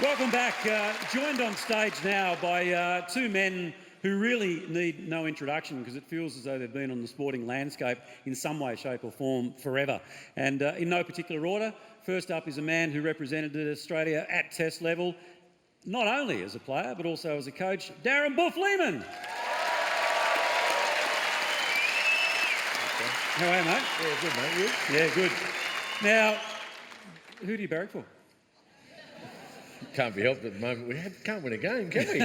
Welcome back. Joined on stage now by two men who really need no introduction because it feels as though they've been on the sporting landscape in some way, shape or form forever. And in no particular order, first up is a man who represented Australia at Test level, not only as a player but also as a coach, Darren Boof Lehman. How are you, mate? Yeah, good, mate. You? Yeah, good. Now, who do you barrack for? Can't be helped at the moment. We can't win a game, can we?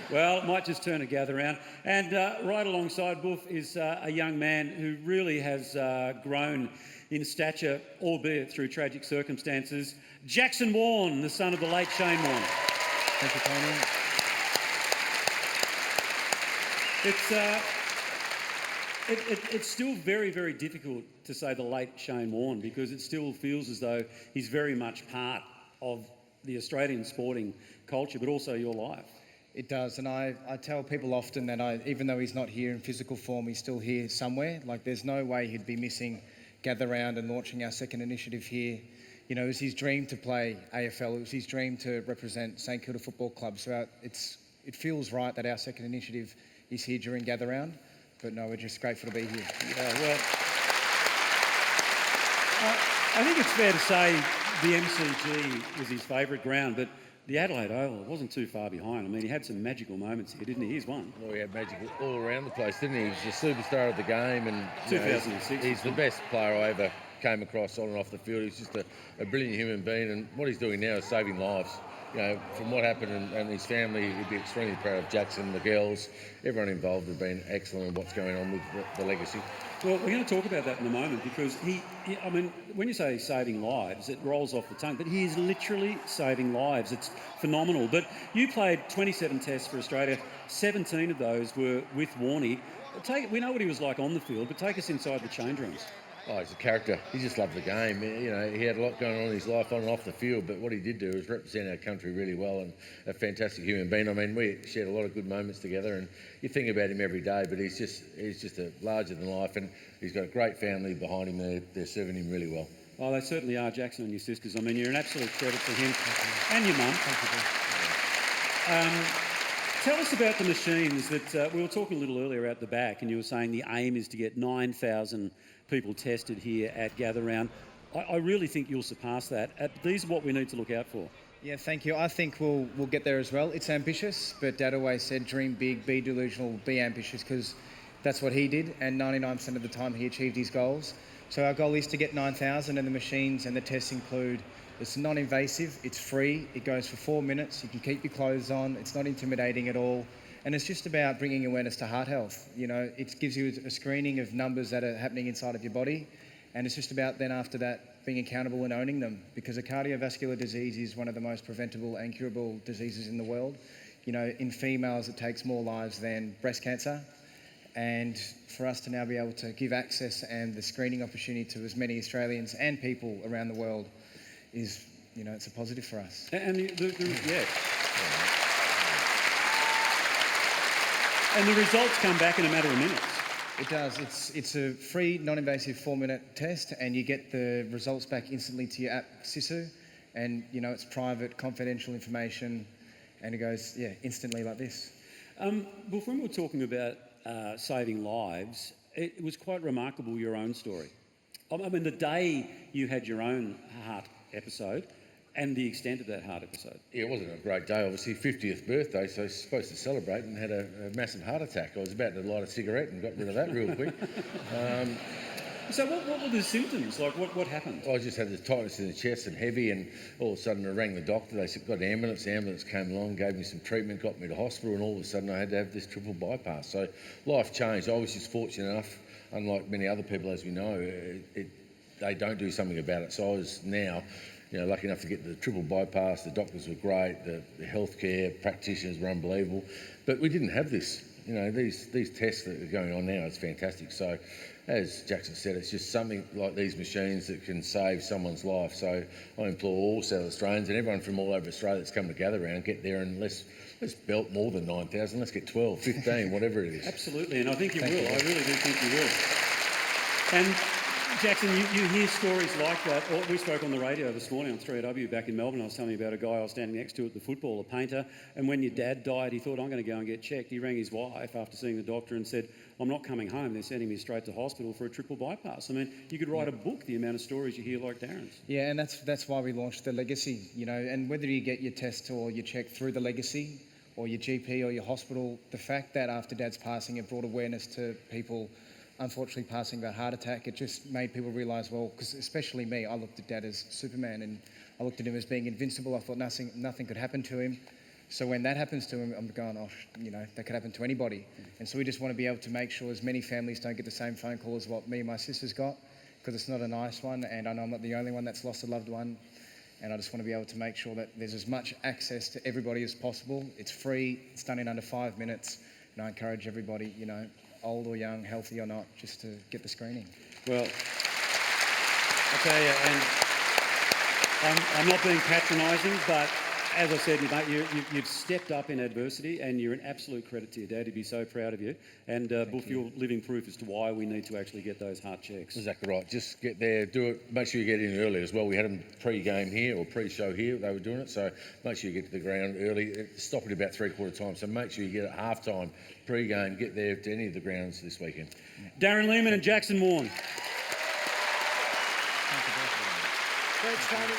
Well, might just turn a gather round. And right alongside Boof is a young man who really has grown in stature, albeit through tragic circumstances. Jackson Warne, the son of the late Shane Warne. Thank you, Tony. It's still very, very difficult to say the late Shane Warne because it still feels as though he's very much part of the Australian sporting culture, but also your life. It does, and I tell people often that even though he's not here in physical form, he's still here somewhere. Like, there's no way he'd be missing Gather Round and launching our second initiative here. You know, it was his dream to play AFL. It was his dream to represent St Kilda Football Club. So it feels right that our second initiative is here during Gather Round. But no, we're just grateful to be here. Yeah, well, I think it's fair to say the MCG was his favourite ground, but the Adelaide Oval wasn't too far behind. I mean, he had some magical moments here, didn't he? Here's one. Well, he had magic all around the place, didn't he? He was the superstar of the game, and 2006. He's the best player I ever came across on and off the field. He's just a brilliant human being, and what he's doing now is saving lives. You know, from what happened and his family, he'd be extremely proud of Jackson, the girls, everyone involved have been excellent in what's going on with the legacy. Well, we're going to talk about that in a moment because I mean, when you say saving lives, it rolls off the tongue, but he is literally saving lives. It's phenomenal. But you played 27 tests for Australia. 17 of those were with Warnie. We know what he was like on the field, but take us inside the change rooms. Oh, he's a character. He just loved the game. You know, he had a lot going on in his life on and off the field, but what he did do is represent our country really well, and a fantastic human being. I mean, we shared a lot of good moments together, and you think about him every day, but he's just a larger than life, and he's got a great family behind him. They're serving him really well. Oh, they certainly are, Jackson and your sisters. I mean, you're an absolute credit to him and your mum. Tell us about the machines that we were talking a little earlier out the back, and you were saying the aim is to get 9,000 people tested here at Gather Round. I really think you'll surpass that. These are what we need to look out for. Yeah, thank you. I think we'll get there as well. It's ambitious, but Dad always said dream big, be delusional, be ambitious, because that's what he did, and 99% of the time he achieved his goals. So our goal is to get 9,000, and the machines and the tests include, it's non-invasive, it's free, it goes for 4 minutes, you can keep your clothes on, it's not intimidating at all. And it's just about bringing awareness to heart health. You know, it gives you a screening of numbers that are happening inside of your body. And it's just about then after that being accountable and owning them, because a cardiovascular disease is one of the most preventable and curable diseases in the world. You know, in females, it takes more lives than breast cancer. And for us to now be able to give access and the screening opportunity to as many Australians and people around the world is, you know, it's a positive for us. And the results come back in a matter of minutes. It does. It's a free, non-invasive 4-minute test, and you get the results back instantly to your app, Sisu. And, you know, it's private, confidential information, and it goes, instantly like this. Well, when we were talking about saving lives, it was quite remarkable, your own story. I mean, the day you had your own heart episode, and the extent of that heart episode. Yeah, it wasn't a great day, obviously, 50th birthday, so I was supposed to celebrate and had a massive heart attack. I was about to light a cigarette and got rid of that real quick. So what were the symptoms? Like, what happened? I just had this tightness in the chest and heavy, and all of a sudden I rang the doctor. They said, got an ambulance. The ambulance came along, gave me some treatment, got me to hospital, and all of a sudden I had to have this triple bypass. So life changed. I was just fortunate enough, unlike many other people, as we know, they don't do something about it. So I was now, you know, lucky enough to get the triple bypass. The doctors were great. The healthcare practitioners were unbelievable. But we didn't have this. You know, these tests that are going on now, it's fantastic. So, as Jackson said, it's just something like these machines that can save someone's life. So I implore all South Australians and everyone from all over Australia that's come to Gather Round, get there and let's belt more than 9,000. Let's get 12, 15, whatever it is. Absolutely, and I think you will. I really do think you will. And Jackson, you hear stories like that. We spoke on the radio this morning on 3AW back in Melbourne. I was telling you about a guy I was standing next to at the football, a painter, and when your dad died, he thought, I'm going to go and get checked. He rang his wife after seeing the doctor and said, I'm not coming home. They're sending me straight to hospital for a triple bypass. I mean, you could write a book, the amount of stories you hear like Darren's. Yeah, and that's why we launched the Legacy, you know, and whether you get your test or your check through the Legacy or your GP or your hospital, the fact that after Dad's passing it brought awareness to people unfortunately passing that heart attack, it just made people realise, well, because especially me, I looked at Dad as Superman and I looked at him as being invincible. I thought nothing could happen to him. So when that happens to him, I'm going, oh, you know, that could happen to anybody. And so we just want to be able to make sure as many families don't get the same phone call as what me and my sisters got, because it's not a nice one, and I know I'm not the only one that's lost a loved one. And I just want to be able to make sure that there's as much access to everybody as possible. It's free, it's done in under 5 minutes, and I encourage everybody, you know, old or young, healthy or not, just to get the screening. Well, I tell you, and I'm not being patronising, but as I said, mate, you've stepped up in adversity and you're an absolute credit to your dad. He'd be so proud of you. And Boof, you're living proof as to why we need to actually get those heart checks. Exactly right. Just get there, do it. Make sure you get in early as well. We had them pre-game here or pre-show here. They were doing it, so make sure you get to the ground early. Stop at about 3/4 time. So make sure you get at half-time, pre-game. Get there to any of the grounds this weekend. Darren Lehman and Jackson Warne. Thanks, Tony.